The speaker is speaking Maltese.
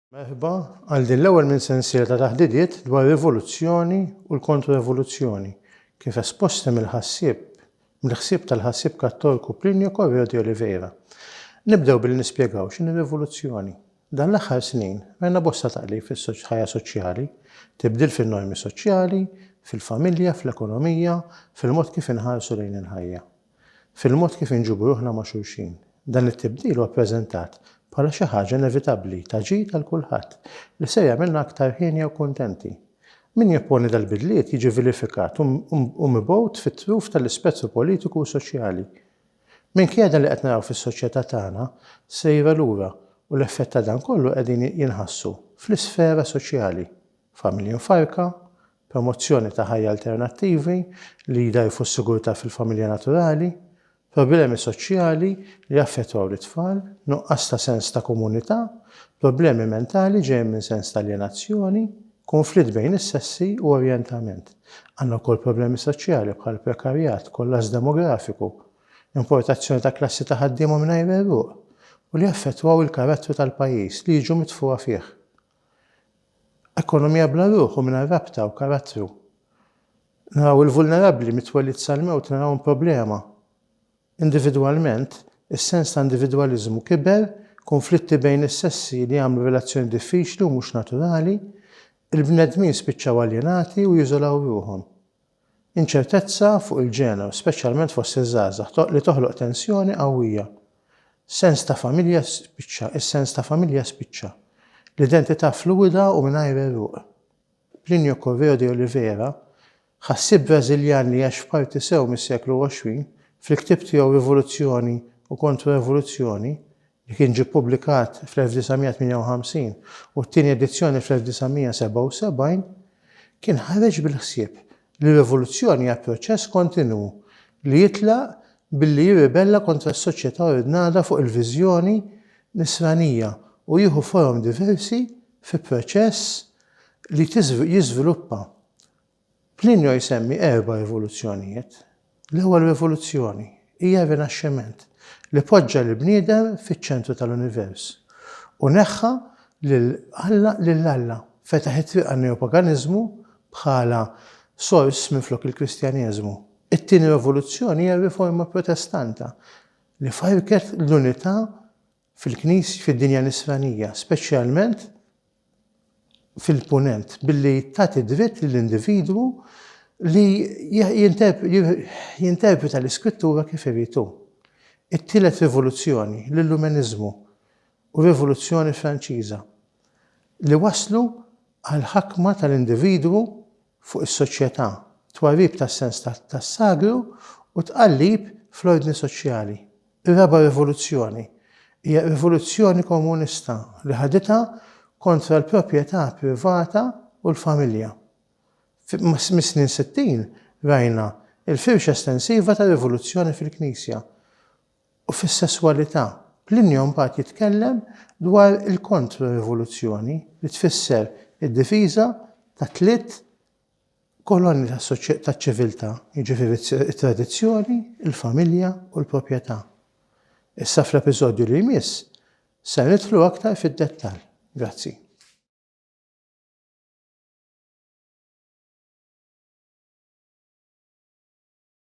Merħba għal din l-ewwel minn sensiela ta' taħdidiet dwar rivoluzzjoni u l-kontrrevoluzzjoni kif esposti mill-ħsieb tal-ħassib Kattoliku Plinio Corrêa de Oliveira. Nibdew billi nispjegaw x'inhi rivoluzzjoni. Dan l-aħħar snin rajna bosta taqlib fis-ħajja soċjali, tibdil fin-normi soċjali, fil-familja, fl-ekonomija, fil-mod kif inħarsu lejn il-ħajja, fil-mod kif inġibu ruħna ma' xulxin. Dan it-tibdil huwa ppreżentat bħala xi ħaġa inevitabbli taġid għal kulħadd li se jagħmilna aktar ħienja u kuntenti. Min jipponi dal-bidliet jiġi vilifikat u mibgħut fit-truf tal-ispettru politiku u soċjali. Minkejja li qed naraw fis-soċjetà tagħna sejra lura u l-effett ta' dan kollu qegħdin jinħassu fl-isfera soċjali, familji mfarka, promozzjoni ta' ħajja alternattivi li jdajfu s-sigurtà fil-familja naturali, problemi soċjali li jaffettwaw l-itfal, nuqqas ta' sens ta' komunità, problemi mentali ġejjin minn sens ta' alienazzjoni, konflitt bejn is-sessi u orjentament. Għandna wkoll problemi soċjali bħal prekarjat, kollaż demografiku, importazzjoni ta' klassi ta' ħaddiema mingħajr għeruq u li jaffettwaw il-karattru tal-pajjiż li jiġu mitfuqa fih. Ekonomija bla ruħ u mingħajr rabta u karattru. Naraw il-vulnerabbli mitwellit sal-mewt naraw problema. Individwalment, is-sens ta' individwaliżmu kiber, konflitti bejn is-sessi li jagħmlu relazzjoni diffiċli u mhux naturali, il-bnedmin spiċċaw aljenati u jiżolaw ruħhom. Inċertezza fuq il-ġeneru, speċjalment fost iż-żgħażagħ li toħloq tensjoni qawwija. Is-sens ta' familja spiċċa. L-identità fluwida u mingħajr għeruq. Plinio Corrêa de Oliveira, ħassib Brażiljan li għax f'parti sew mis-seklu 20, fil-ktieb tiegħu Rivoluzzjoni u Kontrrevoluzzjoni li kien ġie ppubblikat fl-1958 u t-tieni edizzjoni fl-1977 kien ħareġ bil-ħsieb li rivoluzzjoni hija proċess kontinwu li jitlaq billi jirribella kontra s-soċjetà ordnata fuq il-viżjoni nisranija u jieħu forom diversi fi proċess li jiżviluppa. Plinio jsemmi 4 rivoluzzjonijiet. L-ewwel rivoluzzjoni hija r-rinaxximent li poġġa l-bniedem fiċ-ċentru tal-univers u neħħa lill-Alla fetaħ it-triq għan-neopaganiżmu bħala sors minflok il-Kristjaneżmu. It-tieni rivoluzzjoni hija r-riforma protestanta li farket l-unità fid-dinja nisranija, speċjalment fil-punent billi tagħti dritt lill-individwu li jinterpreta l-iskrittura kif iridu. It-tielet rivoluzzjoni, l-Illuminizmu u rivoluzzjoni Franċiża li waslu għal ħakma tal-individwu fuq is-soċjetà, twarrib tas-sens tas-sagru u tqallib fl-ordni soċjali. Ir-raba' rivoluzzjoni hija rivoluzzjoni komunista li ħaditha kontra l-proprjetà privata u l-familja. Mis-snin 60 rajna il-firxa estensiva ta' rivoluzzjoni fil-Knisja u fis-sesswalità. Plinio mbagħad jitkellem dwar il-kontra-rivoluzzjoni li tfisser id-difiża ta' 3 kolonni taċ-ċiviltà, jiġifieri it-tradizzjoni, il-familja u l-proprjetà. Issa fl-episodju li jmiss se nidħlu aktar fid-dettall. Grazzi.